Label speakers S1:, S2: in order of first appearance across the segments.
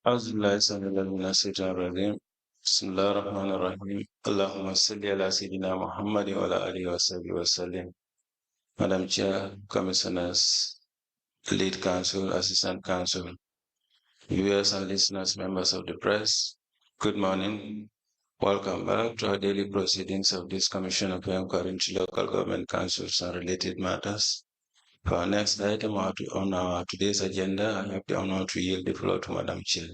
S1: أعوذ بالله السميع العليم من الشيطان الرجيم بسم الله الرحمن الرحيم اللهم صل على سيدنا محمد وعلى آله وصحبه وسلم. Madam Chair, Commissioners, Lead Counsel, Assistant Counsel, viewers and listeners, members of the press, good morning. Welcome back to our daily proceedings of this Commission of Inquiry into Local Government Councils and related matters. For our next item on our today's agenda, I have the honor to yield the floor to Madam Chair.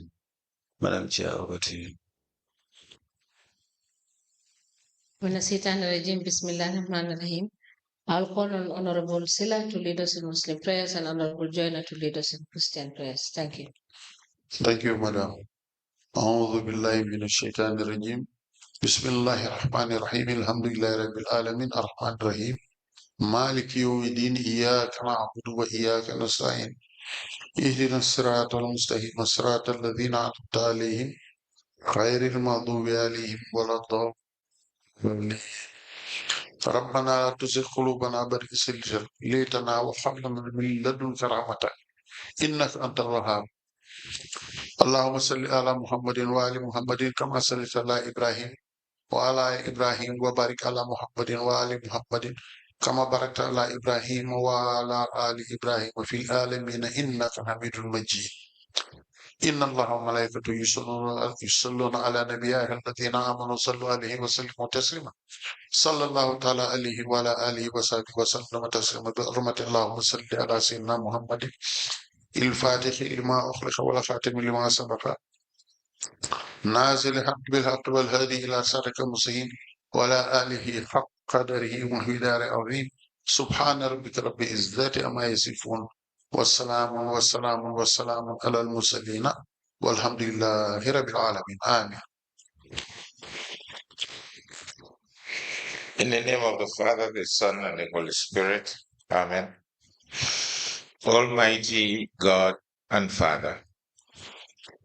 S1: Madam Chair, over to you.
S2: Bismillahirrahmanirrahim. I'll call on Honorable Silla to lead us in Muslim prayers and Honorable Joyner to lead us in Christian prayers. Thank you.
S3: Thank you, Madam. أعوذ بالله من الشيطان الرجيم. بسم الله الرحمن الرحيم. الحمد لله رب العالمين الرحمن الرحيم. مالك يوم الدين إياك نعبد وإياك نستعين. اهدنا الصراط المستقيم صراط الذين أنعمت عليهم غير المغضوب عليهم ولا الضالين. ربنا لا تزغ قلوبنا بعد إذ هديتنا وهب لنا من لدنك رحمة إنك أنت الوهاب. اللهم صل على محمد وآل محمد كما صليت على إبراهيم وعلى إبراهيم وبارك على محمد وآل محمد كما باركت على إبراهيم وعلى آل إبراهيم في العالمين إنك حميد مجيد. إن الله وملائكته يصلون على نبيه الذين آمنوا صلوا عليه وسلموا تسليما. صلى الله تعالى عليه وعلى آله وصحبه وسلم تسليما بحرمة اللهم صل على سيدنا محمد الفاتح لما أخلق والخاتم لما سبق نازل الحق بالحق والهادي إلى صراطك المستقيم وعلى آله حق قدره ومقدار عظيم. سبحان ربك رب العزة عما يصفون والسلام على المرسلين والحمد لله رب العالمين. آمين.
S4: In the name of the Father, the Son, and the Holy Spirit. Amen. Almighty God and Father,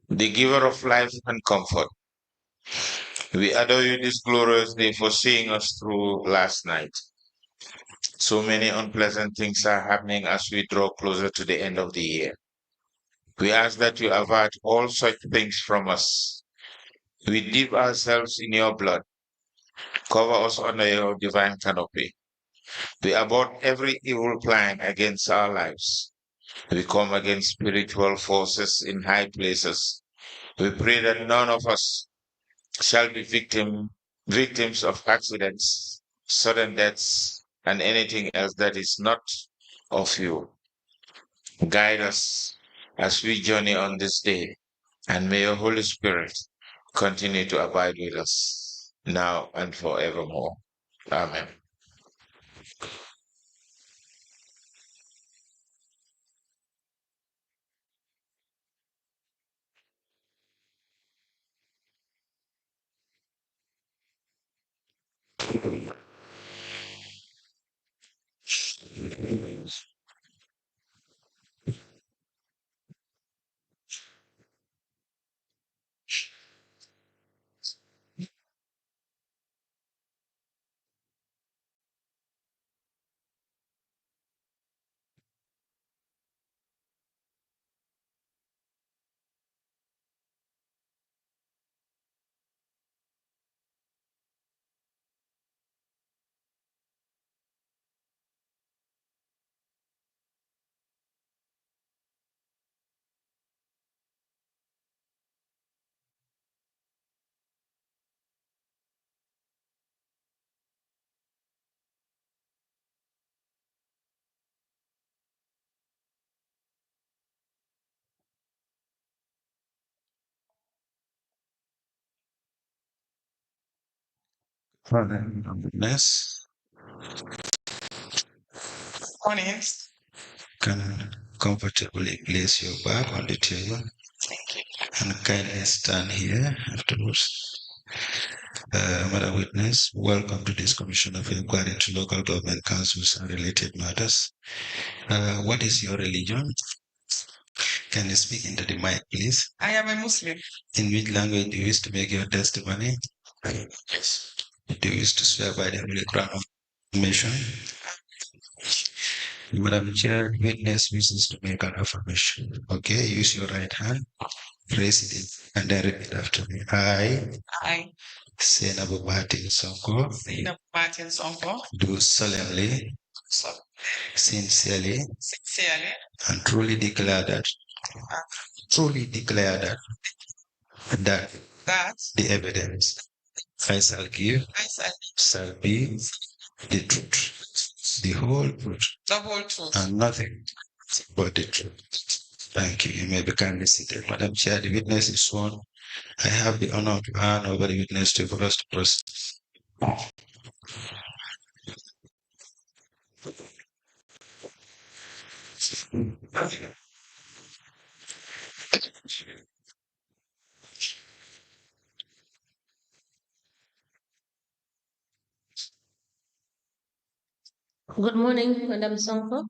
S4: the giver of life and comfort, we adore you this glorious day for seeing us through last night. So many unpleasant things are happening as we draw closer to the end of the year. We ask that you avert all such things from us. We dip ourselves in your blood. Cover us under your divine canopy. We abort every evil plan against our lives. We come against spiritual forces in high places. We pray that none of us shall be victims of accidents, sudden deaths, and anything else that is not of you. Guide us as we journey on this day, and may your Holy Spirit continue to abide with us now and forevermore. Amen.
S1: Father, in goodness,
S4: Morning.
S1: can comfortably place your back on the table and kindly stand here afterwards. Madam Witness, welcome to this Commission of Inquiry into Local Government Councils and related matters. What is your religion? Can you speak into the mic, please?
S5: I am a Muslim.
S1: In which language do you wish to make your testimony?
S4: Yes.
S1: Do you wish to swear by the Holy Crown of Affirmation? Madam Chair, witness wishes to make an affirmation. Okay, use your right hand
S5: President, and then repeat after me. I, SAINABOU Sonko, do solemnly, sincerely, and truly declare that the evidence I shall give shall be the truth, the whole truth, and nothing but the truth. Thank you. You may be kindly seated. Madam Chair, the witness is sworn. I have the honor to hand over the witness to for us to proceed.
S2: Good morning, Madam Sonko.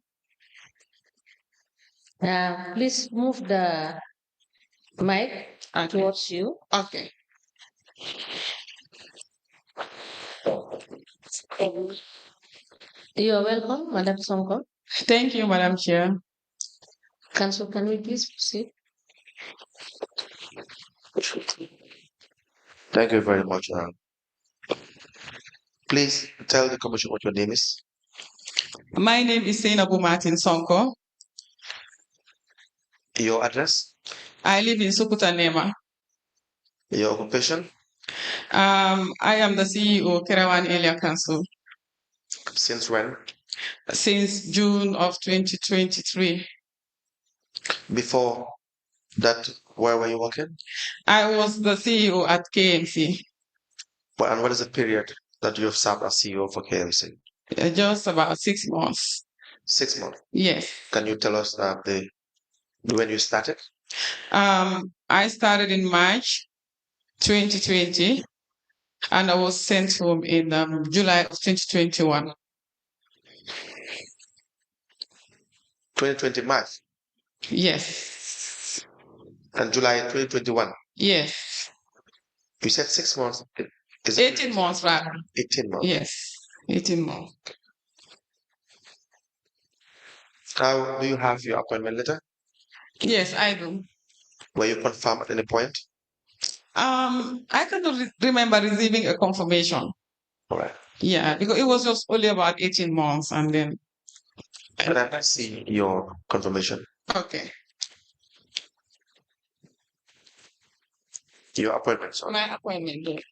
S2: Please move the mic towards you.
S6: Okay.
S2: You are welcome, Madam Sonko.
S6: Thank you, Madam Chair.
S2: Council, can we please proceed?
S7: Thank you very much. Please tell the commission what your name is.
S6: My name is SAINABOU Sonko.
S7: Your address,
S6: I live in Sukutanema.
S7: your occupation,
S6: I am the CEO Kerawan Area Council
S7: since when?
S6: since June of 2023.
S7: Before that, where were you working?
S6: I was the CEO at KMC.
S7: And what is the period that you have served as CEO for KMC?
S6: Just about 6 months.
S7: 6 months.
S6: Yes.
S7: Can you tell us when you started?
S6: I started in March 2020 and I was sent home in July of 2021.
S7: 2020 March
S6: Yes.
S7: and July 2021.
S6: Yes.
S7: You said 6 months.
S6: 18 months, rather.
S7: 18 months.
S6: Yes, 18 months.
S7: How do you have your appointment letter?
S6: Yes, I do.
S7: Were you confirmed at any point?
S6: I cannot remember receiving a confirmation.
S7: All right.
S6: Yeah, because it was just only about 18 months and then.
S7: Can I see your confirmation?
S6: Okay.
S7: Your appointment, sorry.
S6: My appointment date.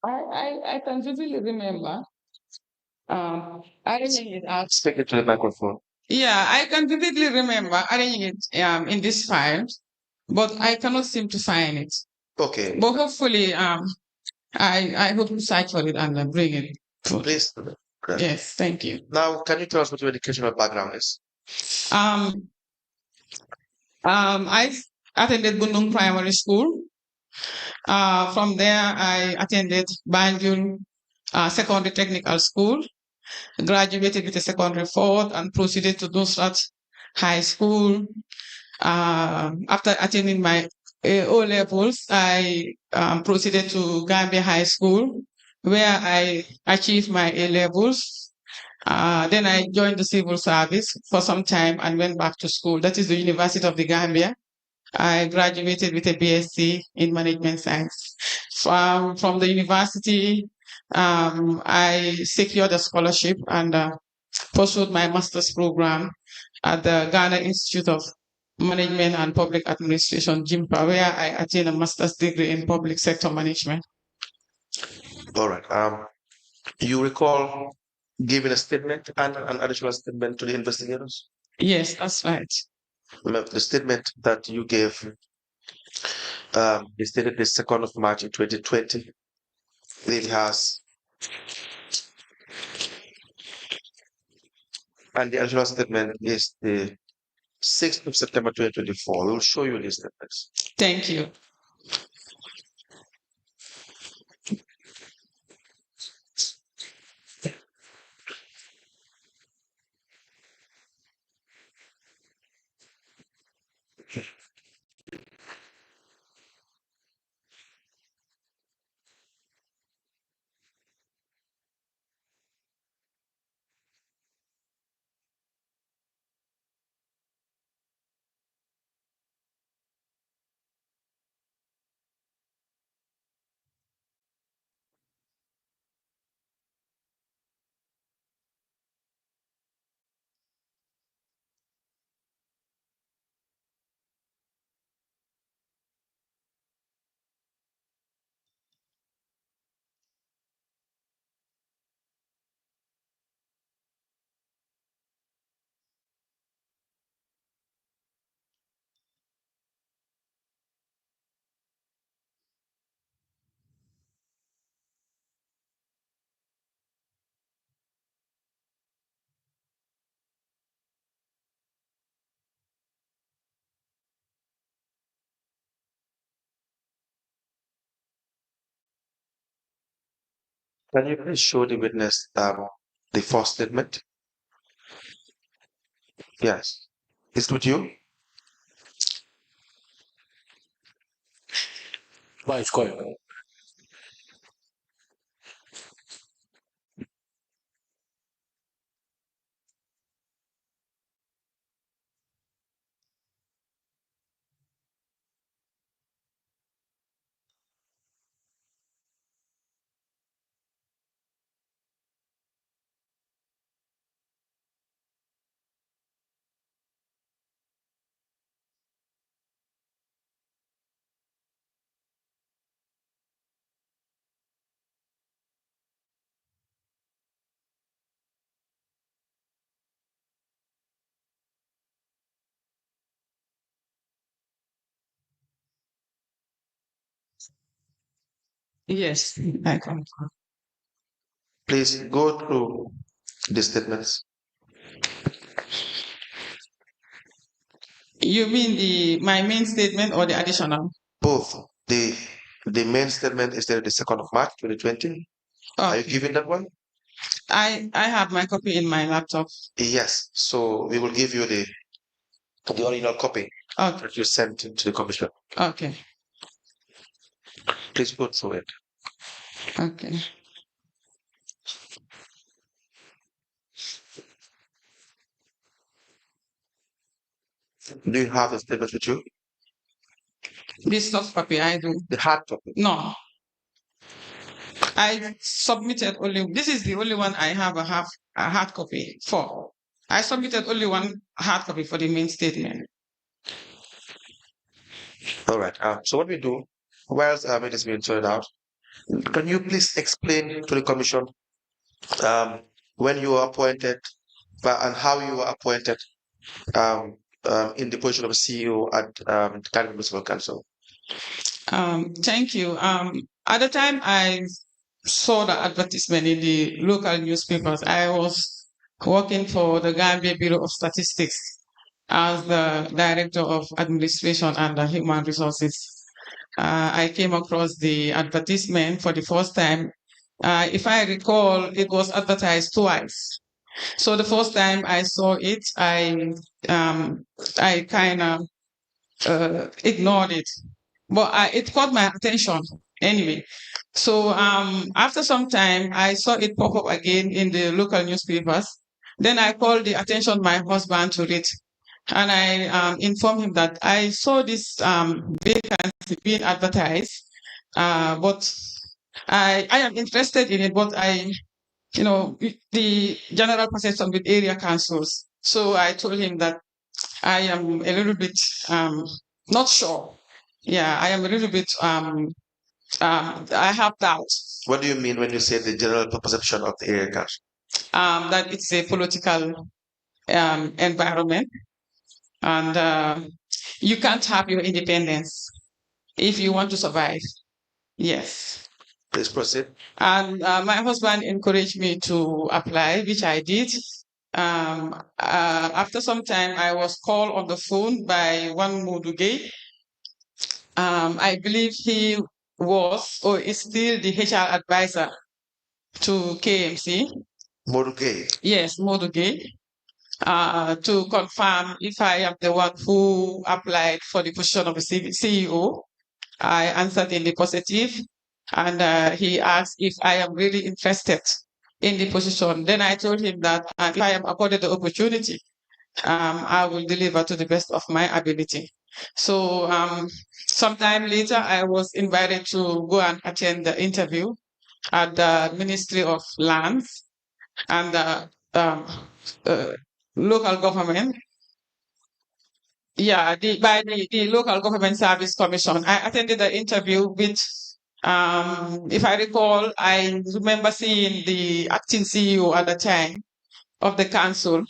S6: I can vividly remember arranging it out.
S7: Speak into the microphone.
S6: Yeah, I can vividly remember arranging it in this file, but I cannot seem to find it.
S7: Okay.
S6: But hopefully, I hope to search for it and bring it.
S7: Please.
S6: Yes, thank you.
S7: Now, can you tell us what your educational background is?
S6: I attended Bundung Primary School. From there, I attended Banjul Secondary Technical School, graduated with a secondary fourth, and proceeded to Nusrat High School. After attending my O levels, I proceeded to Gambia High School, where I achieved my A levels. Then I joined the civil service for some time and went back to school. That is the University of the Gambia. I graduated with a BSc in management science. From the university, I secured a scholarship and pursued my master's program at the Ghana Institute of Management and Public Administration, GIMPA, where I attained a master's degree in public sector management.
S7: All right. You recall giving a statement and an additional statement to the investigators?
S6: Yes, that's right.
S7: The statement that you gave is dated the 2nd of March in 2020. It has, and the additional statement is the 6th of September 2024. We will show you these statements.
S6: Thank you.
S7: Can you please show the witness the first statement? Yes. Is it with you?
S5: Right, quiet.
S6: Yes, I can.
S7: Please go through the statements.
S6: You mean my main statement or the additional?
S7: Both. The main statement is dated the 2nd of March 2020. Are you giving that one?
S6: I have my copy in my laptop.
S7: Yes. So we will give you the original copy that you sent to the commissioner.
S6: Okay.
S7: Please go through it.
S6: Okay.
S7: Do you have the statement with you?
S6: This soft copy, I do.
S7: The hard copy?
S6: No. I submitted only, this is the only one I have a hard copy for. I submitted only one hard copy for the main statement.
S7: All right. So what we do, whilst it is being sorted out, Can you please explain to the Commission when you were appointed and how you were appointed in the position of CEO at Caribbean Municipal Council?
S6: Thank you. At the time I saw the advertisement in the local newspapers, I was working for the Gambia Bureau of Statistics as the Director of Administration and Human Resources. I came across the advertisement for the first time. If I recall, it was advertised twice. So the first time I saw it, I kind of ignored it, but it caught my attention anyway. So after some time, I saw it pop up again in the local newspapers. Then I called the attention of my husband to it, and I informed him that I saw this vacancy being advertised, but I am interested in it, but the general perception with area councils. So I told him that I am a little bit not sure. Yeah, I am a little bit I have doubts.
S7: What do you mean when you say the general perception of the area council?
S6: That it's a political environment, and you can't have your independence if you want to survive. Yes.
S7: Please proceed.
S6: And my husband encouraged me to apply, which I did. After some time, I was called on the phone by one Moduge. I believe he was or is still the HR advisor to KMC.
S7: Moduge?
S6: Yes, Moduge. To confirm if I am the one who applied for the position of the CEO. I answered in the positive, and he asked if I am really interested in the position. Then I told him that if I am accorded the opportunity, I will deliver to the best of my ability. So sometime later, I was invited to go and attend the interview at the Ministry of Lands and local government. Yeah, by the Local Government Service Commission. I attended the interview with, if I recall, I remember seeing the acting CEO at the time of the council,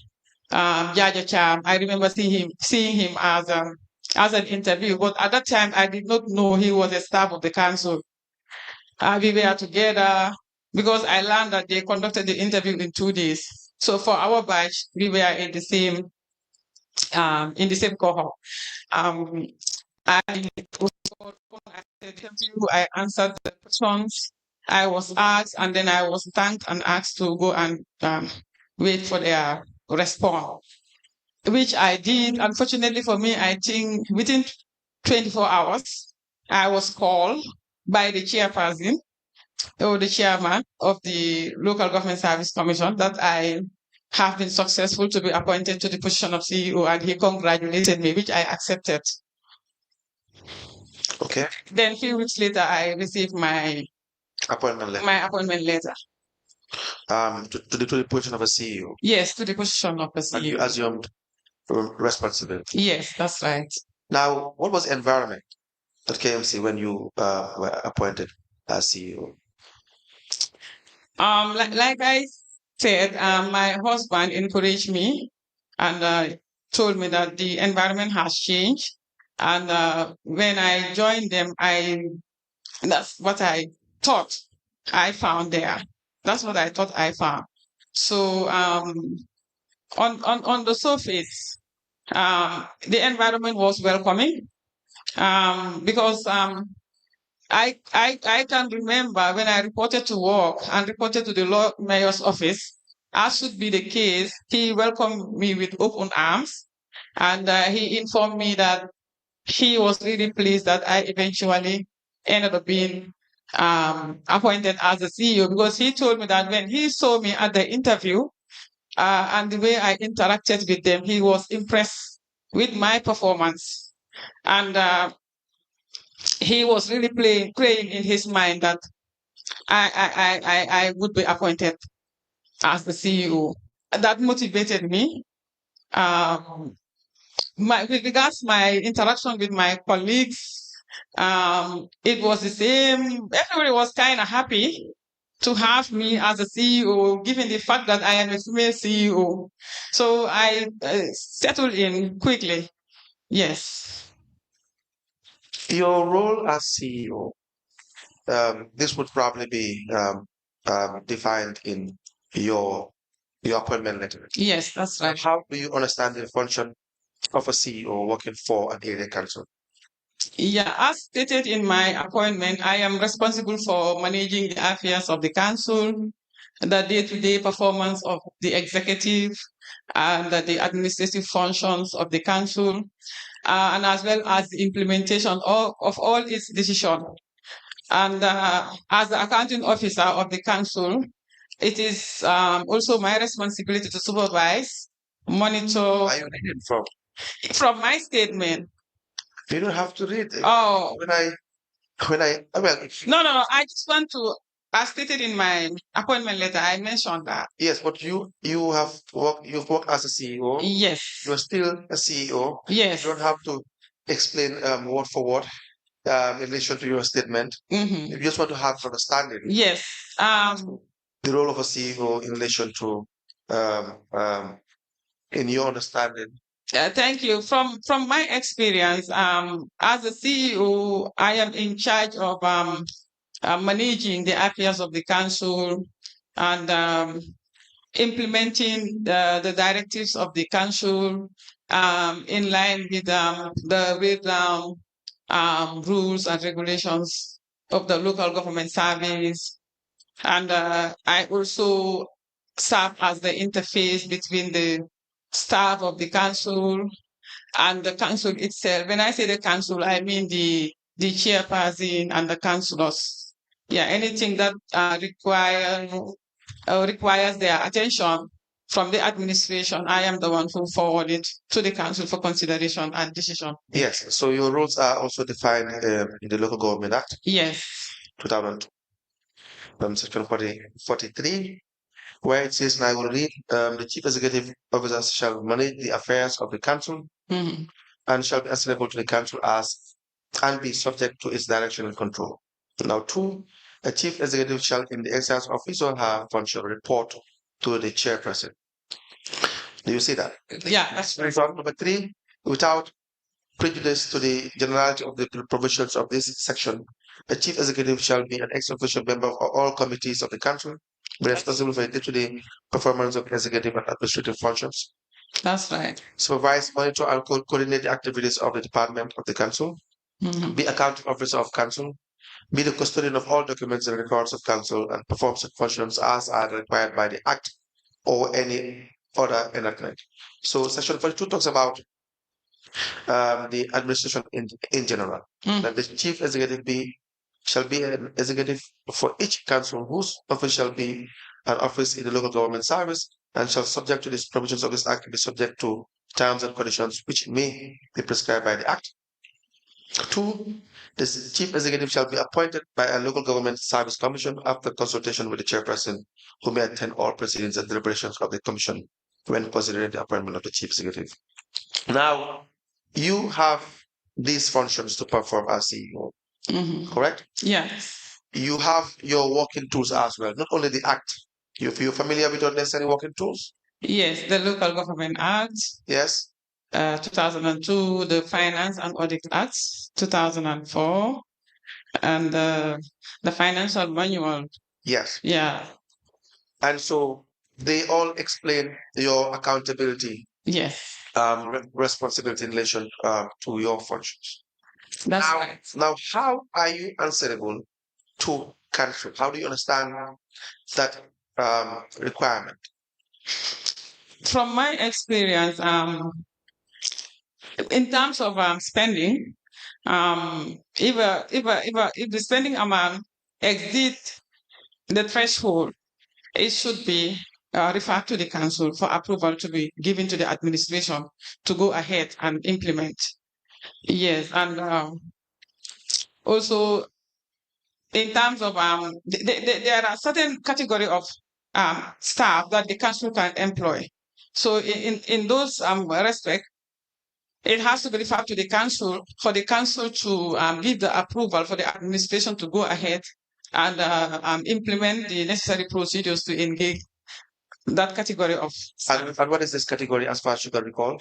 S6: Jaja Cham. I remember seeing him as an interview, but at that time I did not know he was a staff of the council. We were together because I learned that they conducted the interview in 2 days. So for our batch, we were in the same cohort. I answered the questions I was asked, and then I was thanked and asked to go and wait for their response, which I did. Unfortunately for me, I think within 24 hours, I was called by the chairperson or the chairman of the Local Government Service Commission that I have been successful to be appointed to the position of CEO, and he congratulated me, which I accepted.
S7: Okay.
S6: Then a few weeks later, I received my
S7: appointment letter.
S6: My appointment letter.
S7: To the position of a CEO.
S6: Yes, to the position of a CEO.
S7: And you assumed responsibility.
S6: Yes, that's right.
S7: Now, what was the environment at KMC when you were appointed as CEO?
S6: Like I said, my husband encouraged me and told me that the environment has changed. And when I joined them, that's what I thought I found there. That's what I thought I found. So on the surface, the environment was welcoming because I can remember when I reported to work and reported to the Lord Mayor's office, as should be the case, he welcomed me with open arms, and he informed me that he was really pleased that I eventually ended up being appointed as a CEO, because he told me that when he saw me at the interview and the way I interacted with them, he was impressed with my performance. And he was really praying in his mind that I would be appointed as the CEO. That motivated me. With regards to my interaction with my colleagues, it was the same. Everybody was kind of happy to have me as a CEO, given the fact that I am a female CEO. So I settled in quickly. Yes.
S7: Your role as CEO, this would probably be defined in your appointment letter.
S6: Yes, that's right.
S7: How do you understand the function of a CEO working for an area council?
S6: Yeah, as stated in my appointment, I am responsible for managing the affairs of the council, the day-to-day performance of the executive, and the administrative functions of the council, and as well as the implementation of all its decisions. And as the accounting officer of the council, it is also my responsibility to supervise, monitor.
S7: Are you reading
S6: from my statement?
S7: You don't have to read.
S6: Oh,
S7: well,
S6: no. I just want to, as stated in my appointment letter, I mentioned that.
S7: Yes, but you've worked as a CEO.
S6: Yes.
S7: You're still a CEO.
S6: Yes.
S7: You don't have to explain word for word in relation to your statement. You just want to have understanding.
S6: Yes.
S7: The role of a CEO in relation to in your understanding.
S6: Thank you. From my experience, as a CEO, I am in charge of managing the affairs of the council and implementing the directives of the council in line with the laid down rules and regulations of the local government service. And I also serve as the interface between the staff of the council and the council itself. When I say the council, I mean the chairperson and the councillors. Yeah, anything that requires their attention from the administration, I am the one who forward it to the council for consideration and decision.
S7: Yes, so your roles are also defined in the Local Government Act.
S6: Yes.
S7: 2000, section 43, where it says, and I will read, the chief executive officer shall manage the affairs of the council and shall be answerable to the council as and be subject to its direction and control. Now, 2, a chief executive shall, in the exercise of his or her function, report to the chairperson. Do you see that?
S6: Yeah, that's right.
S7: Number 3, without prejudice to the generality of the provisions of this section, a chief executive shall be an ex-officio member of all committees of the council, be responsible for the day-to-day performance of executive and administrative functions.
S6: That's right.
S7: Supervise, monitor, and coordinate the activities of the department of the council. Be accounting officer of council. Be the custodian of all documents and records of council and perform such functions as are required by the Act or any other enactment. So section 42 talks about the administration in general. That the chief executive shall be an executive for each council whose office shall be an office in the local government service and shall, subject to the provisions of this act, be subject to terms and conditions which may be prescribed by the act. 2, the chief executive shall be appointed by a local government service commission after consultation with the chairperson, who may attend all proceedings and deliberations of the commission when considering the appointment of the chief executive. Now, you have these functions to perform as CEO, correct?
S6: Yes.
S7: You have your working tools as well, not only the act. You're familiar with your necessary working tools?
S6: Yes, the Local Government Act.
S7: Yes.
S6: 2002, the Finance and Audit Act, 2004, and the Financial Manual.
S7: Yes.
S6: Yeah.
S7: And so they all explain your accountability.
S6: Yes.
S7: Responsibility in relation to your functions.
S6: That's right.
S7: Now, how are you answerable to council? How do you understand that requirement?
S6: From my experience, in terms of spending, if the spending amount exceeds the threshold, it should be referred to the council for approval to be given to the administration to go ahead and implement. Yes, and also in terms of there are certain category of staff that the council can employ. So in those respect, it has to be referred to the council for the council to give the approval for the administration to go ahead and implement the necessary procedures to engage that category of staff.
S7: And what is this category as far as you can recall?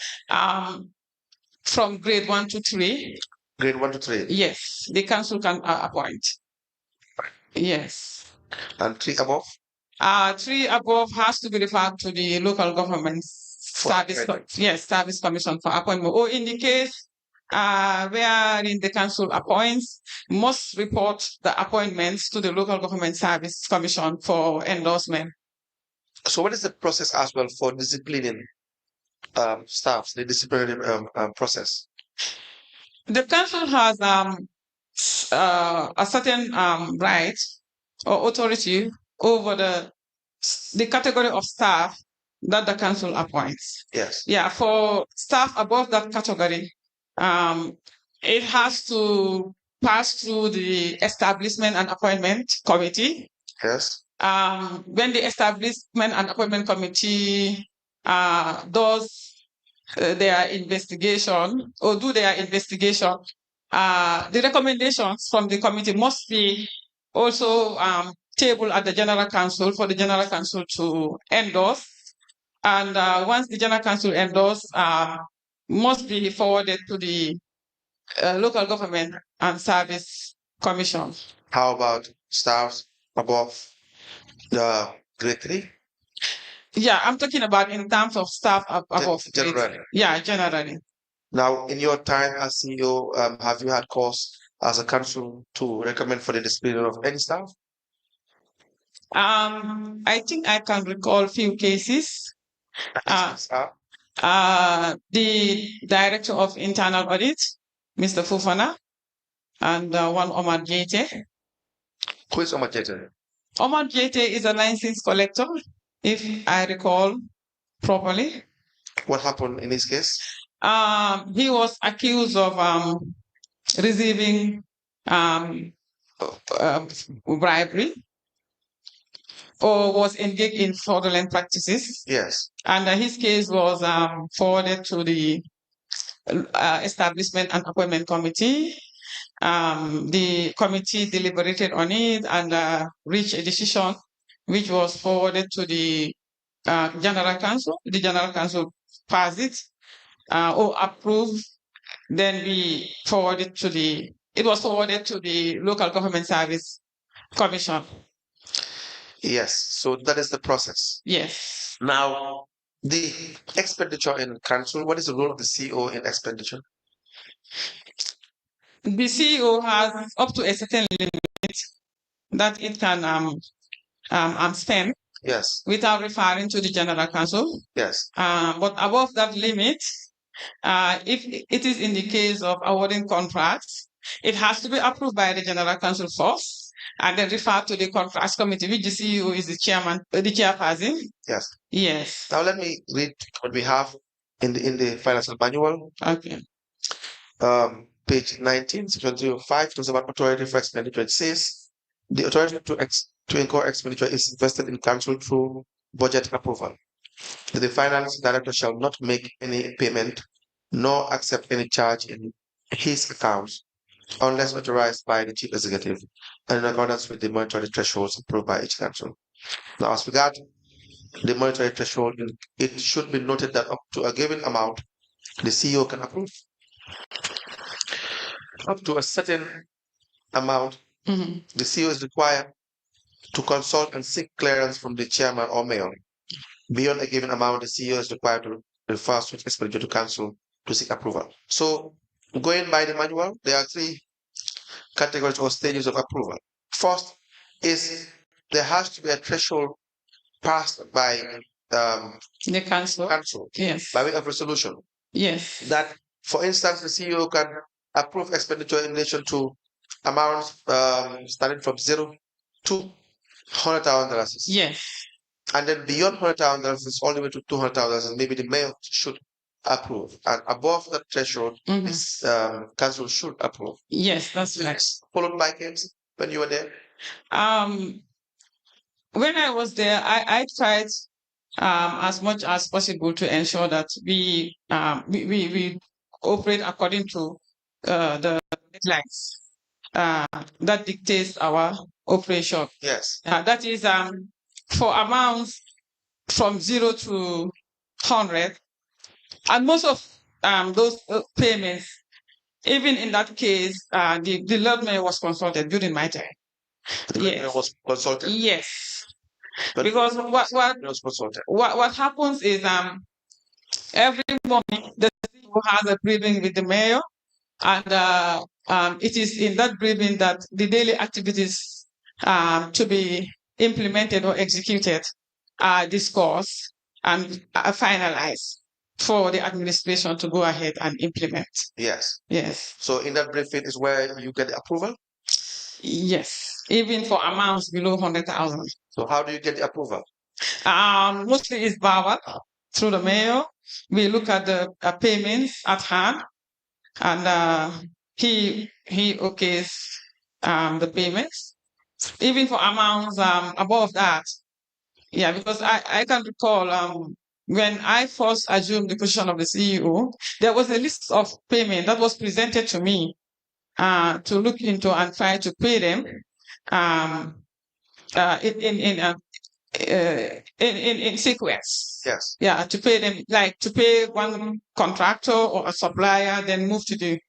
S6: From grade 1 to 3.
S7: Grade 1 to 3?
S6: Yes, the council can appoint. Yes.
S7: And 3 above?
S6: 3 above has to be referred to the local government service. Yes, service commission for appointment. Or in the case wherein the council appoints, must report the appointments to the local government service commission for endorsement.
S7: So what is the process as well for disciplining staffs, the disciplinary process?
S6: The council has a certain right or authority over the category of staff that the council appoints.
S7: Yes.
S6: Yeah, for staff above that category, it has to pass through the establishment and appointment committee.
S7: Yes.
S6: When the establishment and appointment committee does their investigation or do their investigation, the recommendations from the committee must be also tabled at the general council for the general council to endorse. And once the general council endorse, must be forwarded to the local government and service commission.
S7: How about staffs above the grade 3?
S6: Yeah, I'm talking about in terms of staff above.
S7: Generally.
S6: Yeah, generally.
S7: Now, in your time as CEO, have you had cause as a council to recommend for the discipline of any staff?
S6: I think I can recall few cases. The director of internal audit, Mr. Fufana, and one Omar Jete.
S7: Who is Omar Jete?
S6: Omar Jete is a license collector, if I recall properly.
S7: What happened in this case?
S6: He was accused of receiving bribery or was engaged in fraudulent practices.
S7: Yes.
S6: And his case was forwarded to the establishment and appointment committee. The committee deliberated on it and reached a decision which was forwarded to the general council. The general council passed it or approved. Then we forwarded to it was forwarded to the local government service commission.
S7: Yes, so that is the process.
S6: Yes.
S7: Now, the expenditure in council, what is the role of the CEO in expenditure?
S6: The CEO has up to a certain limit that it can spend.
S7: Yes.
S6: Without referring to the general council.
S7: Yes.
S6: But above that limit, if it is in the case of awarding contracts, it has to be approved by the general council first, and then referred to the contracts committee, which the CEO is the chairman, the chairperson.
S7: Yes.
S6: Yes.
S7: Now let me read what we have in the financial manual.
S6: Okay.
S7: Page 19, section 05, talks about authority for expenditure. It says the authority to incur expenditure is invested in council through budget approval. The finance director shall not make any payment nor accept any charge in his accounts unless authorized by the chief executive and in accordance with the monetary thresholds approved by each council. Now, as regard the monetary threshold, it should be noted that up to a given amount, the CEO can approve. Up to a certain amount, the CEO is required to consult and seek clearance from the chairman or mayor. Beyond a given amount, the CEO is required to refer such expenditure to council to seek approval. So, going by the manual, there are 3 categories or stages of approval. First is there has to be a threshold passed by
S6: the council. Yes.
S7: By way of resolution.
S6: Yes.
S7: That, for instance, the CEO can approve expenditure in relation to amounts starting from 0 to $100,000.
S6: Yes.
S7: And then beyond $100,000, all the way to $200,000, maybe the mayor should approve. And above that threshold, this council should approve.
S6: Yes, that's right.
S7: Followed by James, when you were there?
S6: When I was there, I tried as much as possible to ensure that we operate according to the deadlines that dictates our operation.
S7: Yes.
S6: That is for amounts from 0 to 100, and most of those payments, even in that case, the Lord Mayor was consulted during my time.
S7: Yes. Was consulted.
S6: Yes.
S7: But
S6: because what happens is every morning the CEO has a briefing with the mayor, and it is in that briefing that the daily activities to be implemented or executed are discussed and are finalized for the administration to go ahead and implement.
S7: Yes.
S6: Yes.
S7: So in that briefing is where you get the approval?
S6: Yes, even for amounts below 100,000.
S7: So how do you get the approval?
S6: Mostly it's verbal through the mayor. We look at the payments at hand, and he okays the payments. Even for amounts above that. Yeah, because I can recall when I first assumed the position of the CEO, there was a list of payment that was presented to me to look into and try to pay them in sequence.
S7: Yes.
S6: Yeah, to pay them, like to pay one contractor or a supplier, then move to the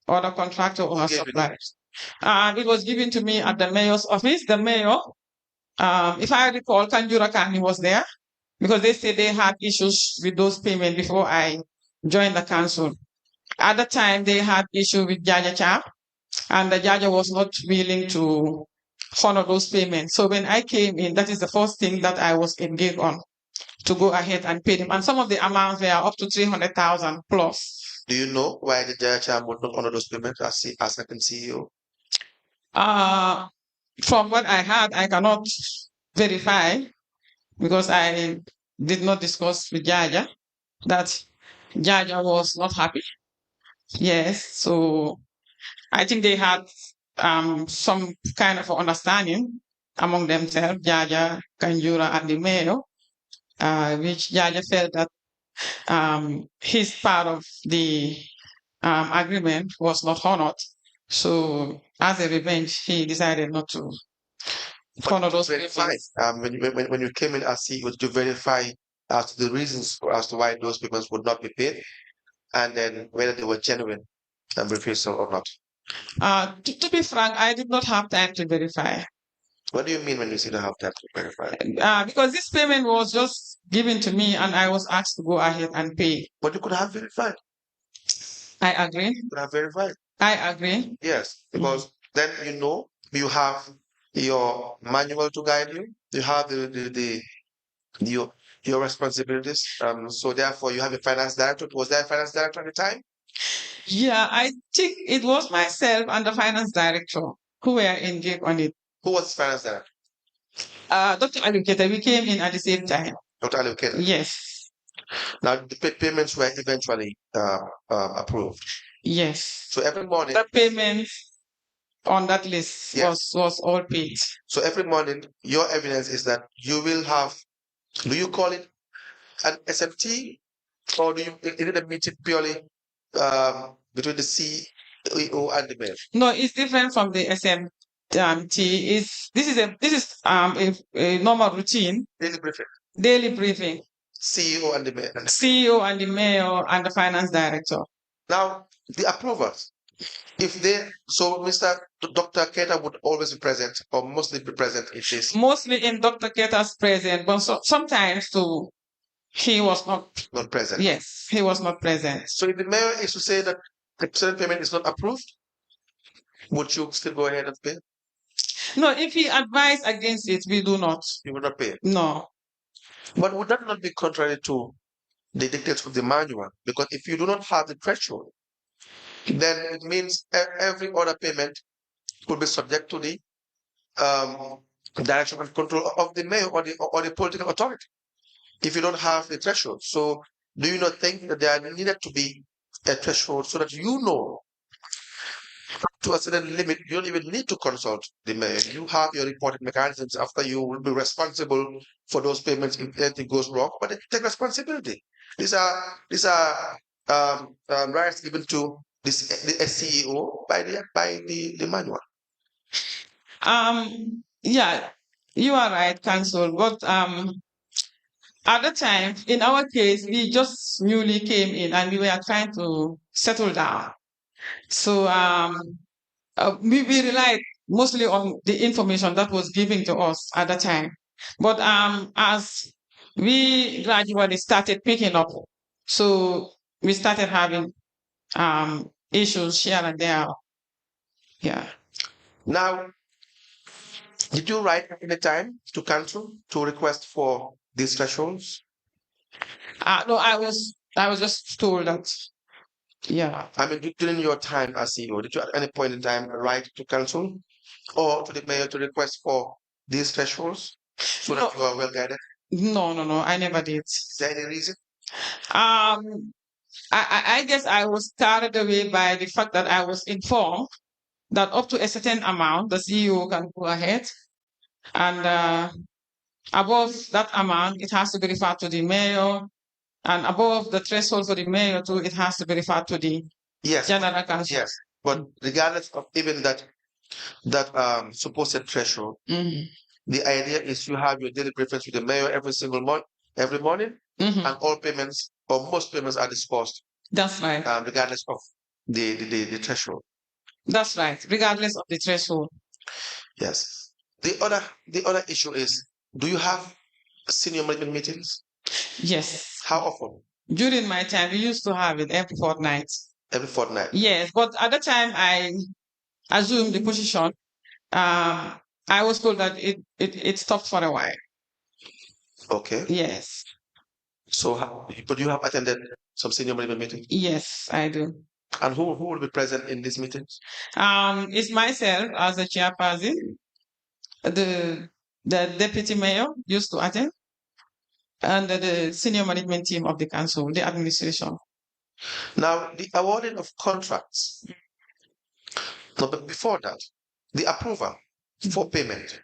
S6: other contractor or a supplier. It was given to me at the mayor's office. The mayor, if I recall, Kanjura Kani was there because they said they had issues with those payments before I joined the council. At the time, they had issue with Jaja Chap, and the Jaja was not willing to honor those payments. So when I came in, that is the first thing that I was engaged on, to go ahead and pay them. And some of the amounts were up to 300,000 plus.
S7: Do you know why the Jaja would not honor those payments as second CEO?
S6: From what I had, I cannot verify because I did not discuss with Jaja that Jaja was not happy. Yes, so I think they had some kind of understanding among themselves, Jaja, Kanjura, and the mayor, which Jaja felt that his part of the agreement was not honored. So, as a revenge, he decided not to honor those payments.
S7: When you came in as CEO, did you verify as to the reasons as to why those payments would not be paid, and then whether they were genuine and refusal or not?
S6: To be frank, I did not have time to verify.
S7: What do you mean when you say don't have time to verify?
S6: Because this payment was just given to me and I was asked to go ahead and pay.
S7: But you could have verified.
S6: I agree.
S7: You could have verified.
S6: I agree.
S7: Yes, because then you have your manual to guide you. You have your responsibilities. So therefore, you have a finance director. Was there a finance director at the time?
S6: Yeah, I think it was myself and the finance director who were engaged on it.
S7: Who was the finance director?
S6: Dr. Aluketa, we came in at the same time.
S7: Dr. Aluketa?
S6: Yes.
S7: Now, the payments were eventually approved.
S6: Yes.
S7: So every morning,
S6: the payment on that list was all paid.
S7: So every morning, your evidence is that you will have, do you call it an SMT, or is it a meeting purely between the CEO and the mayor?
S6: No, it's different from the SMT. This is a normal routine.
S7: Daily briefing.
S6: Daily briefing.
S7: CEO and the mayor.
S6: CEO and the mayor and the finance director.
S7: Now, the approvers, so Dr. Keta would always be present or mostly be present in this?
S6: Mostly in Dr. Keta's present, but sometimes too, he was not
S7: present.
S6: Yes, he was not present.
S7: So if the mayor is to say that the certain payment is not approved, would you still go ahead and pay?
S6: No, if he advised against it, we do not.
S7: You would not pay?
S6: No.
S7: But would that not be contrary to the dictates of the manual? Because if you do not have the threshold, then it means every other payment could be subject to the direction and control of the mayor or the political authority if you don't have the threshold. So do you not think that there needed to be a threshold so that to a certain limit, you don't even need to consult the mayor. You have your reporting mechanisms after you will be responsible for those payments if anything goes wrong, but take responsibility. These are rights given to this the CEO by the manual.
S6: Yeah, you are right, Council. But at the time, in our case, we just newly came in and we were trying to settle down. So we relied mostly on the information that was given to us at the time. But as we gradually started picking up, so we started having issues here and there. Yeah.
S7: Now, did you write at any time to council to request for these thresholds?
S6: No, I was just told that. Yeah.
S7: I mean, during your time as CEO, did you at any point in time write to council or to the mayor to request for these thresholds so that you are well guided?
S6: No, I never did.
S7: Is there any reason?
S6: I guess I was carried away by the fact that I was informed that up to a certain amount, the CEO can go ahead, and above that amount, it has to be referred to the mayor, and above the threshold for the mayor too, it has to be referred to the general council.
S7: Yes, but regardless of even that supposed threshold, the idea is you have your daily preference with the mayor every morning, and all payments or most payments are dispersed.
S6: That's right.
S7: Regardless of the threshold.
S6: That's right. Regardless of the threshold.
S7: Yes. The other issue is, do you have senior management meetings?
S6: Yes.
S7: How often?
S6: During my time, we used to have it every fortnight.
S7: Every fortnight?
S6: Yes, but at the time I assumed the position, I was told that it stopped for a while.
S7: Okay.
S6: Yes.
S7: So, but you have attended some senior management meetings?
S6: Yes, I do.
S7: And who will be present in these meetings?
S6: It's myself as a chairperson. The deputy mayor used to attend, and the senior management team of the council, the administration.
S7: Now, the awarding of contracts. No, but before that, the approval for payment.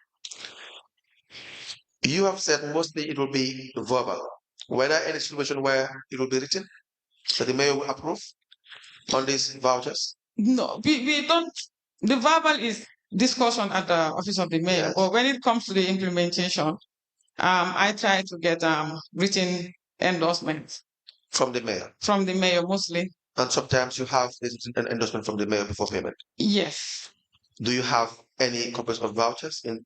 S7: You have said mostly it will be verbal. Were there any situation where it will be written that the mayor will approve on these vouchers?
S6: No, we don't. The verbal is discussion at the office of the mayor, but when it comes to the implementation, I try to get written endorsements
S7: from the mayor.
S6: From the mayor mostly.
S7: And sometimes you have an endorsement from the mayor before payment.
S6: Yes.
S7: Do you have any copies of vouchers in?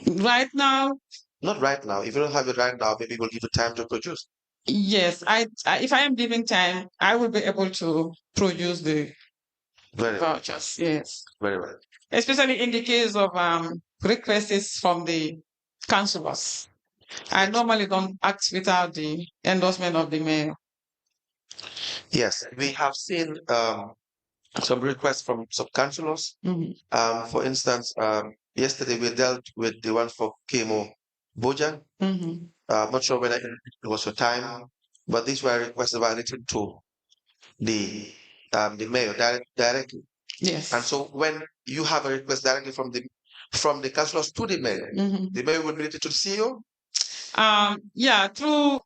S6: Right now.
S7: Not right now. If you don't have it right now, maybe we'll give you time to produce.
S6: Yes, if I am given time, I will be able to produce the vouchers. Yes.
S7: Very well.
S6: Especially in the case of requests from the councillors. I normally don't act without the endorsement of the mayor.
S7: Yes, we have seen some requests from some councillors. For instance, yesterday we dealt with the one for Kemo Bojan. I'm not sure whether it was your time, but these were requests that were written to the mayor directly.
S6: Yes.
S7: And so when you have a request directly from the councillors to the mayor, the mayor will bring it to the CEO.
S6: Yeah, through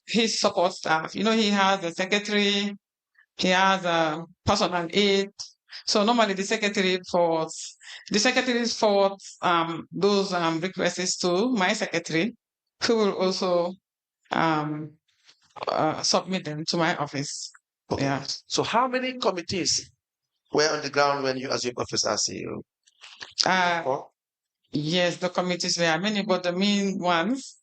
S6: his support staff. You know, he has a secretary, he has a personal aide. So normally the secretary forwards those requests to my secretary, who will also submit them to my office.
S7: Okay.
S6: Yeah.
S7: So how many committees were on the ground when you assumed office as CEO?
S6: Yes, the committees were many, but the main ones,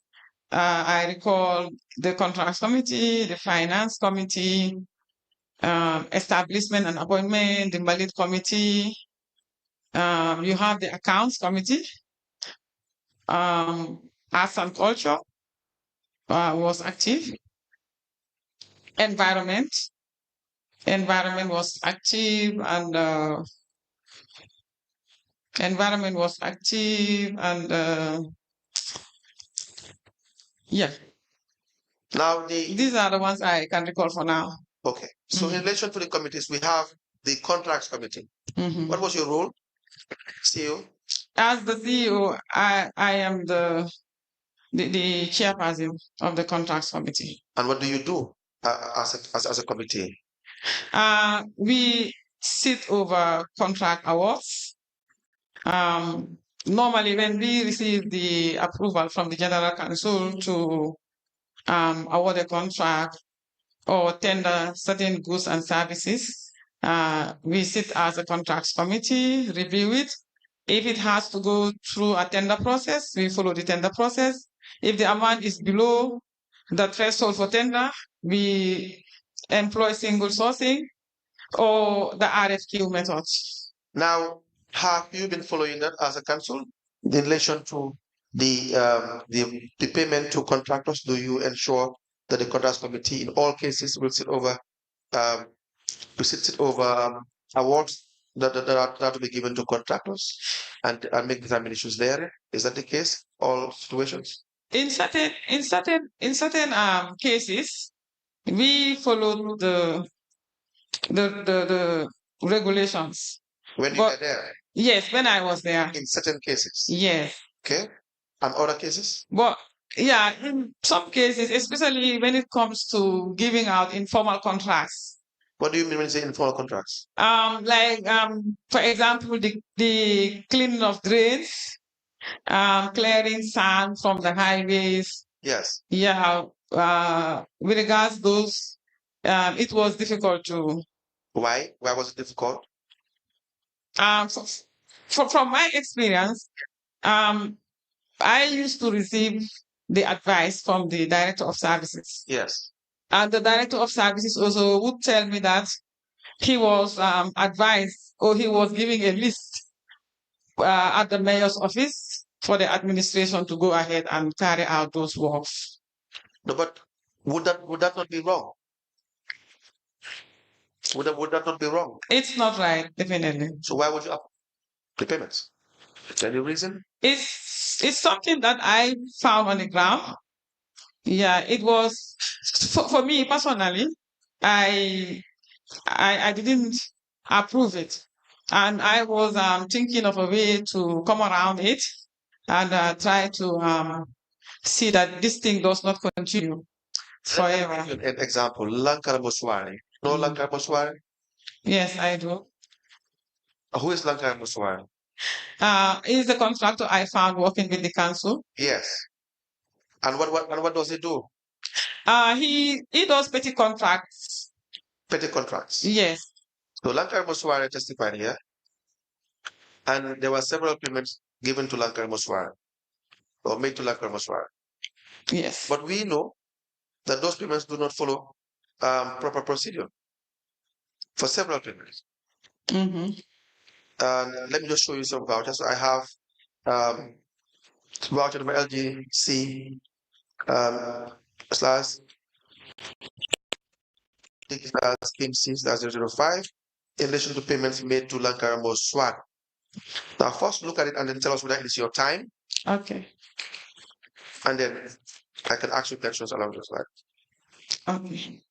S6: I recall the contracts committee, the finance committee, establishment and appointment, the Malit committee. You have the accounts committee. Arts and culture was active. Environment was active, and yeah.
S7: Now
S6: these are the ones I can recall for now.
S7: Okay. So in relation to the committees, we have the contracts committee. What was your role, CEO?
S6: As the CEO, I am the the chairperson of the contracts committee.
S7: And what do you do as a committee?
S6: We sit over contract awards. Normally, when we receive the approval from the General Council to award a contract or tender certain goods and services, we sit as a contracts committee, review it. If it has to go through a tender process, we follow the tender process. If the amount is below the threshold for tender, we employ single sourcing or the RFQ method.
S7: Now, have you been following that as a council in relation to the payment to contractors? Do you ensure that the contracts committee in all cases will sit over awards that are to be given to contractors and make determinations there? Is that the case? All situations?
S6: In certain cases, we follow the regulations.
S7: When you were there?
S6: Yes, when I was there.
S7: In certain cases?
S6: Yes.
S7: Okay. And other cases?
S6: But yeah, in some cases, especially when it comes to giving out informal contracts.
S7: What do you mean when you say informal contracts?
S6: For example, the cleaning of drains, clearing sand from the highways.
S7: Yes.
S6: Yeah. With regards to those, it was difficult to.
S7: Why? Why was it difficult?
S6: From my experience, I used to receive the advice from the director of services.
S7: Yes.
S6: And the director of services also would tell me that he was advised, or he was giving a list at the mayor's office for the administration to go ahead and carry out those works.
S7: No, but would that not be wrong? Would that not be wrong?
S6: It's not right, definitely.
S7: So why would you up the payments? Any reason?
S6: It's something that I found on the ground. Yeah, it was for me personally. I didn't approve it, and I was thinking of a way to come around it and try to see that this thing does not continue forever.
S7: An example, Lankara Moswari. No Lankara Moswari?
S6: Yes, I do.
S7: Who is Lankara Moswari?
S6: He's the contractor I found working with the council.
S7: Yes. And what does he do?
S6: He does petty contracts.
S7: Petty contracts?
S6: Yes.
S7: So Lankara Moswari testified here, and there were several payments given to Lankara Moswari, or made to Lankara Moswari.
S6: Yes.
S7: But we know that those payments do not follow proper procedure for several payments.
S6: Mm-hmm.
S7: And let me just show you some vouchers. So I have voucher number LGC slash scheme C/005 in relation to payments made to Lankara Moswari. Now, first look at it and then tell us whether it is your time.
S6: Okay.
S7: And then I can ask you questions along those lines.
S6: Okay.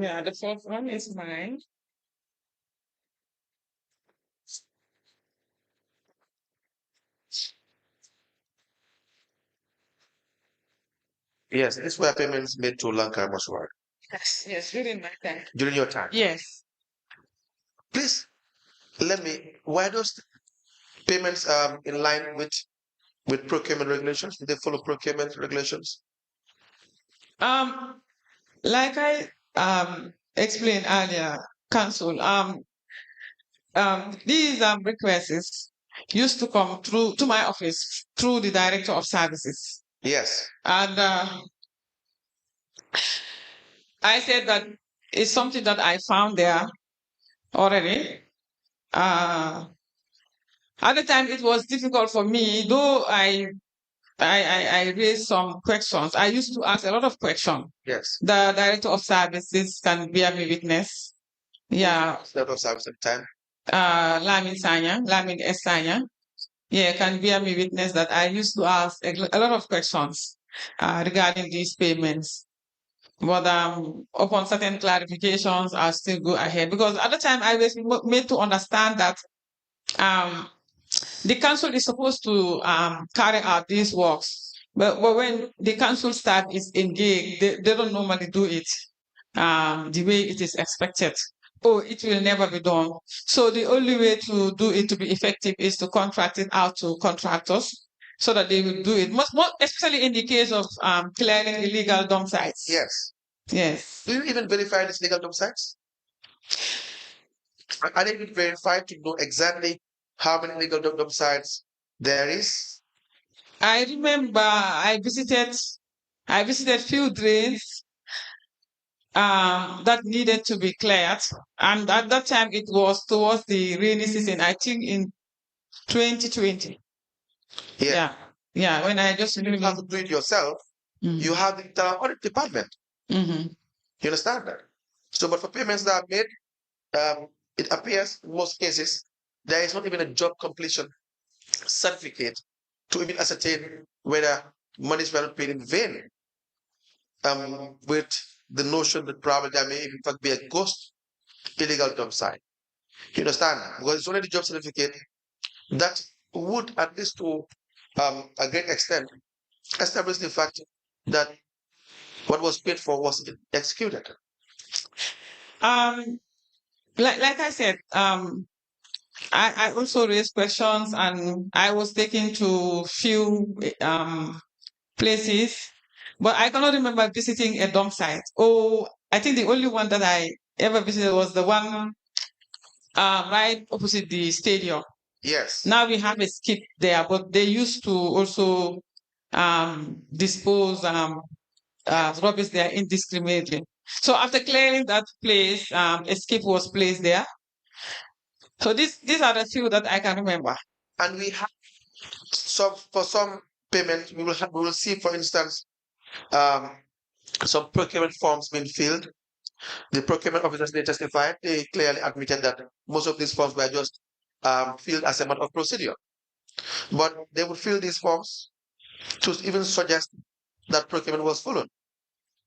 S6: Yeah, the first one is mine.
S7: Yes, these were payments made to Lankara Moswari.
S6: Yes, during my time.
S7: During your time?
S6: Yes.
S7: Please, why those payments in line with procurement regulations? Do they follow procurement regulations?
S6: Like I explained earlier, Council, these requests used to come through to my office through the Director of Services.
S7: Yes.
S6: And I said that it's something that I found there already. At the time, it was difficult for me, though I raised some questions. I used to ask a lot of questions.
S7: Yes.
S6: The Director of Services can bear me witness. Yeah.
S7: Director of Service at the time?
S6: Lamin Esanya, yeah, can bear me witness that I used to ask a lot of questions regarding these payments. But upon certain clarifications, I'll still go ahead because at the time I was made to understand that the council is supposed to carry out these works. But when the council staff is engaged, they don't normally do it the way it is expected. Oh, it will never be done. So the only way to do it to be effective is to contract it out to contractors so that they will do it. Most especially in the case of clearing illegal dump sites.
S7: Yes.
S6: Yes.
S7: Do you even verify these legal dump sites? Are they even verified to know exactly how many legal dump sites there is?
S6: I remember I visited few drains that needed to be cleared, and at that time it was towards the rainy season. I think in 2020.
S7: Yeah.
S6: Yeah. When I just
S7: You don't have to do it yourself. You have the audit department.
S6: Mhm.
S7: You understand that? So, but for payments that are made, it appears in most cases there is not even a job completion certificate to even ascertain whether monies were not paid in vain. With the notion that probably there may in fact be a ghost illegal dump site. You understand? Because it's only the job certificate that would, at least to a great extent, establish the fact that what was paid for was executed.
S6: Like I said, I also raised questions and I was taken to few places, but I cannot remember visiting a dump site. Oh, I think the only one that I ever visited was the one right opposite the stadium.
S7: Yes.
S6: Now we have a skip there, but they used to also dispose rubbish there indiscriminately. So after clearing that place, a skip was placed there. So these are the few that I can remember.
S7: And we have for some payments we will see, for instance, some procurement forms being filled. The procurement officers, they testified, they clearly admitted that most of these forms were just filled as a matter of procedure. But they would fill these forms to even suggest that procurement was followed.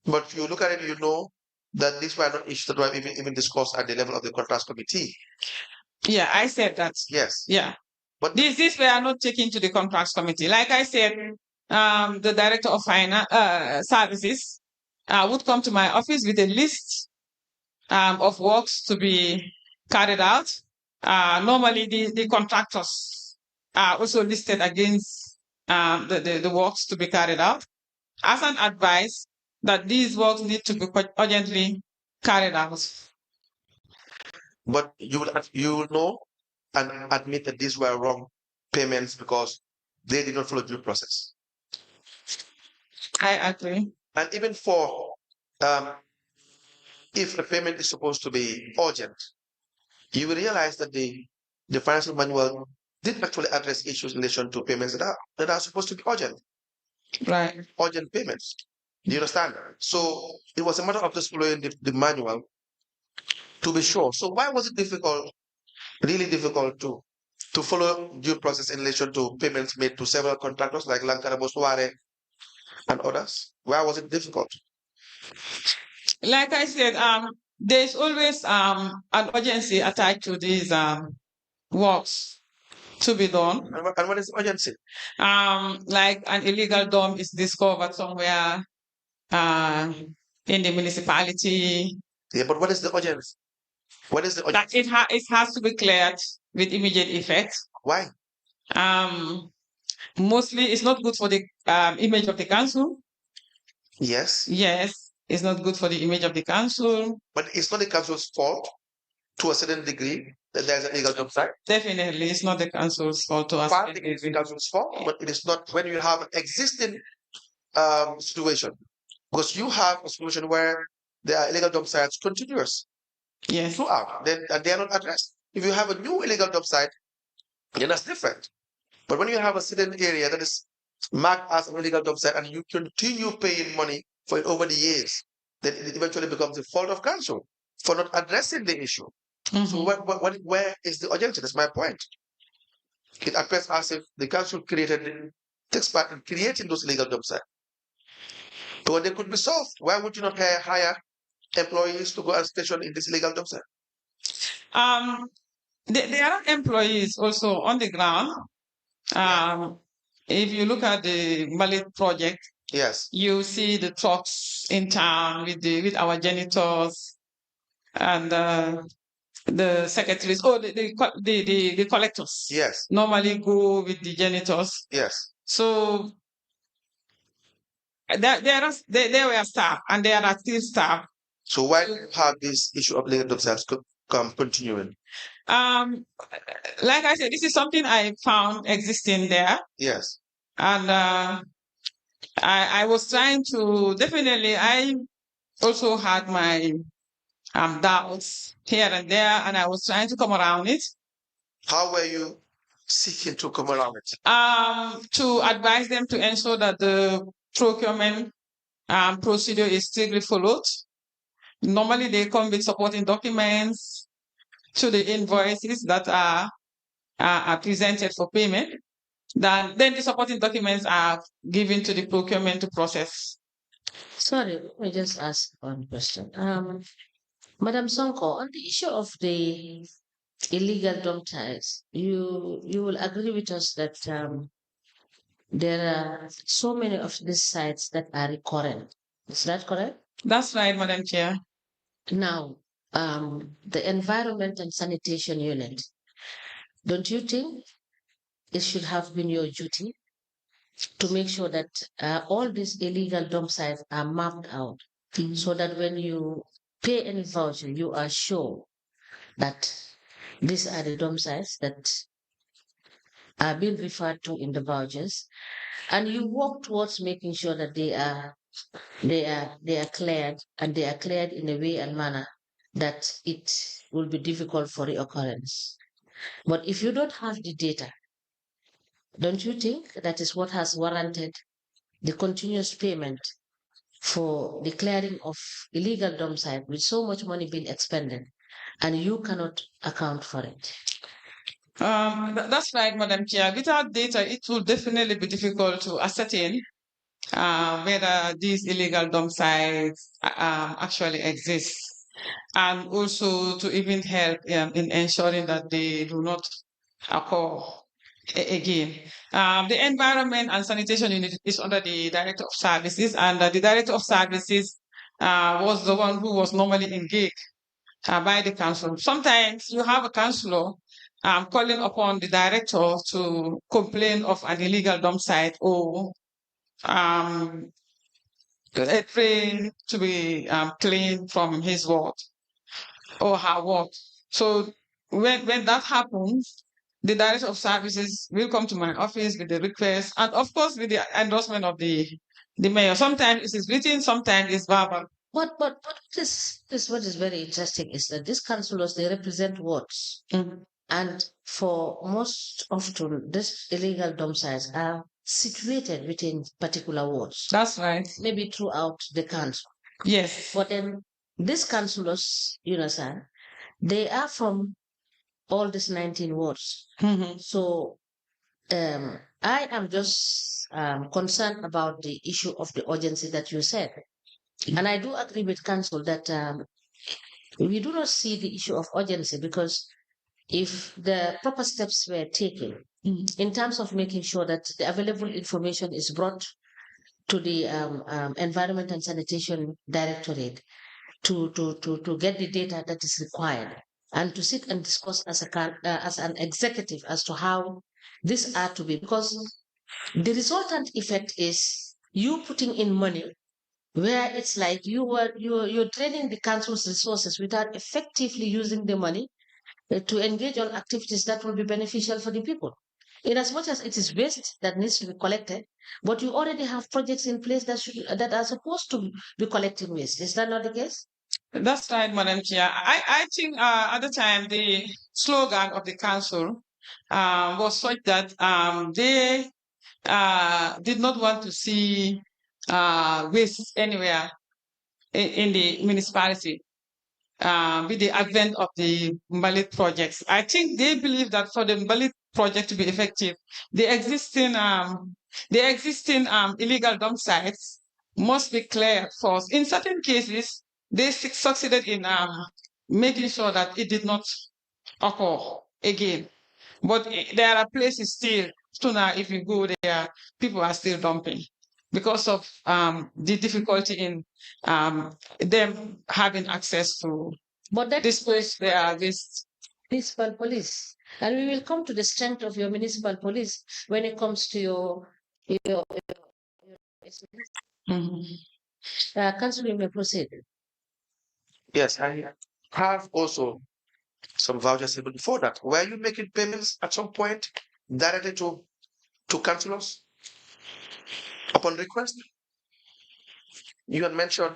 S7: But if you look at it, you know that these were not issues that were even discussed at the level of the contracts committee.
S6: Yeah, I said that.
S7: Yes.
S6: Yeah.
S7: But
S6: these were not taken to the contracts committee. Like I said, the director of finance services would come to my office with a list of works to be carried out. Normally, the contractors are also listed against the works to be carried out as an advice that these works need to be urgently carried out.
S7: But you will know and admit that these were wrong payments because they did not follow due process.
S6: I agree.
S7: And even for if a payment is supposed to be urgent, you will realize that the financial manual did actually address issues in relation to payments that are supposed to be urgent.
S6: Right.
S7: Urgent payments. Do you understand? So it was a matter of just following the manual to be sure. So why was it difficult, really difficult to follow due process in relation to payments made to several contractors like Lankara Bosware and others? Why was it difficult?
S6: Like I said, there's always an urgency attached to these works to be done.
S7: And what is the urgency?
S6: Like an illegal dump is discovered somewhere in the municipality.
S7: Yeah, but what is the urgency? What is the urgency?
S6: It has to be cleared with immediate effect.
S7: Why?
S6: Mostly it's not good for the image of the council.
S7: Yes.
S6: Yes, it's not good for the image of the council.
S7: But it's not the council's fault to a certain degree that there's an illegal dump site.
S6: Definitely, it's not the council's fault to a certain degree.
S7: It's the council's fault, but it is not when you have an existing situation. Because you have a situation where there are illegal dump sites continuous.
S6: Yes.
S7: Throughout, and they are not addressed. If you have a new illegal dump site, then that's different. But when you have a certain area that is marked as an illegal dump site and you continue paying money for it over the years, then it eventually becomes the fault of council for not addressing the issue. So where is the urgency? That's my point. It appears as if the council takes part in creating those illegal job sites. But they could be solved. Why would you not hire employees to go and station in this illegal job site?
S6: There are employees also on the ground. If you look at the Malit project,
S7: yes,
S6: you see the trucks in town with our janitors and the secretaries. Oh, the collectors.
S7: Yes,
S6: normally go with the janitors.
S7: Yes.
S6: So there were staff and there are still staff.
S7: So why do you have this issue of illegal job sites continuing?
S6: Like I said, this is something I found existing there.
S7: Yes.
S6: And I was trying to definitely. I also had my doubts here and there, and I was trying to come around it.
S7: How were you seeking to come around it?
S6: To advise them to ensure that the procurement procedure is strictly followed. Normally, they come with supporting documents to the invoices that are presented for payment. Then the supporting documents are given to the procurement to process.
S2: Sorry, let me just ask one question. Madam Sonko, on the issue of the illegal dump sites, you will agree with us that there are so many of these sites that are recurrent. Is that correct?
S6: That's right, Madam Chair.
S2: Now, the Environment and Sanitation Unit, don't you think it should have been your duty to make sure that all these illegal dump sites are mapped out so that when you pay any voucher, you are sure that these are the dump sites that are being referred to in the vouchers, and you work towards making sure that they are cleared, and they are cleared in a way and manner that it will be difficult for reoccurrence. But if you don't have the data, don't you think that is what has warranted the continuous payment for the clearing of illegal dump site with so much money being expended, and you cannot account for it?
S6: That's right, Madam Chair. Without data, it will definitely be difficult to ascertain whether these illegal dump sites actually exist, and also to even help in ensuring that they do not occur again. The Environment and Sanitation Unit is under the Director of Services, and the Director of Services was the one who was normally engaged by the council. Sometimes you have a councillor calling upon the director to complain of an illegal dump site or a train to be cleaned from his ward or her ward. So when that happens, the director of services will come to my office with the request, and of course with the endorsement of the mayor. Sometimes it is written, sometimes it's verbal.
S2: But this what is very interesting is that these councillors, they represent wards. And for most often, these illegal dump sites are situated within particular wards.
S6: That's right.
S2: Maybe throughout the council.
S6: Yes.
S2: But then these councillors, sir, they are from all these 19 wards. So I am just concerned about the issue of the urgency that you said. And I do agree with council that we do not see the issue of urgency, because if the proper steps were taken in terms of making sure that the available information is brought to the Environment and Sanitation Directorate to get the data that is required, and to sit and discuss as an executive as to how these are to be, because the resultant effect is you putting in money where it's like you're draining the council's resources without effectively using the money to engage on activities that will be beneficial for the people. In as much as it is waste that needs to be collected, but you already have projects in place that are supposed to be collecting waste. Is that not the case?
S6: That's right, Madam Chair. I think at the time the slogan of the council was such that they did not want to see waste anywhere in the municipality. with the advent of the Mbalit projects. I think they believe that for the Mbalit project to be effective, the existing illegal dump sites must be cleared first. In certain cases, they succeeded in making sure that it did not occur again. But there are places still now, if you go there, people are still dumping because of the difficulty in them having access to this place. They are this
S2: municipal police, and we will come to the strength of your municipal police when it comes to your Council, you may proceed.
S7: Yes, I have also some vouchers even before that. Were you making payments at some point directly to councillors upon request? You had mentioned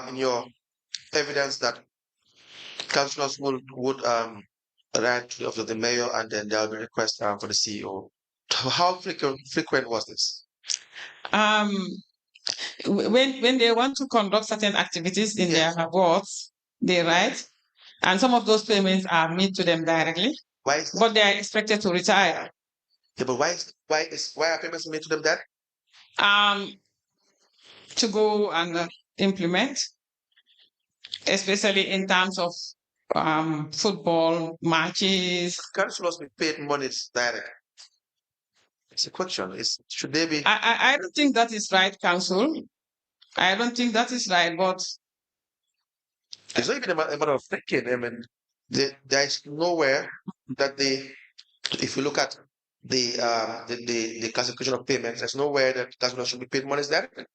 S7: in your evidence that councillors would write to the office of the mayor, and then there will be a request for the CEO. How frequent was this?
S6: When they want to conduct certain activities in their wards, they write, and some of those payments are made to them directly.
S7: Why is that?
S6: But they are expected to retire.
S7: Yeah, but why are payments made to them there?
S6: To go and implement, especially in terms of football matches.
S7: Councillors be paid money direct. It's a question. Should they be?
S6: I don't think that is right, Council. I don't think that is right, but
S7: it's not even a matter of thinking. I mean, there is nowhere that if you look at the classification of payments, there's nowhere that councillors should be paid money direct.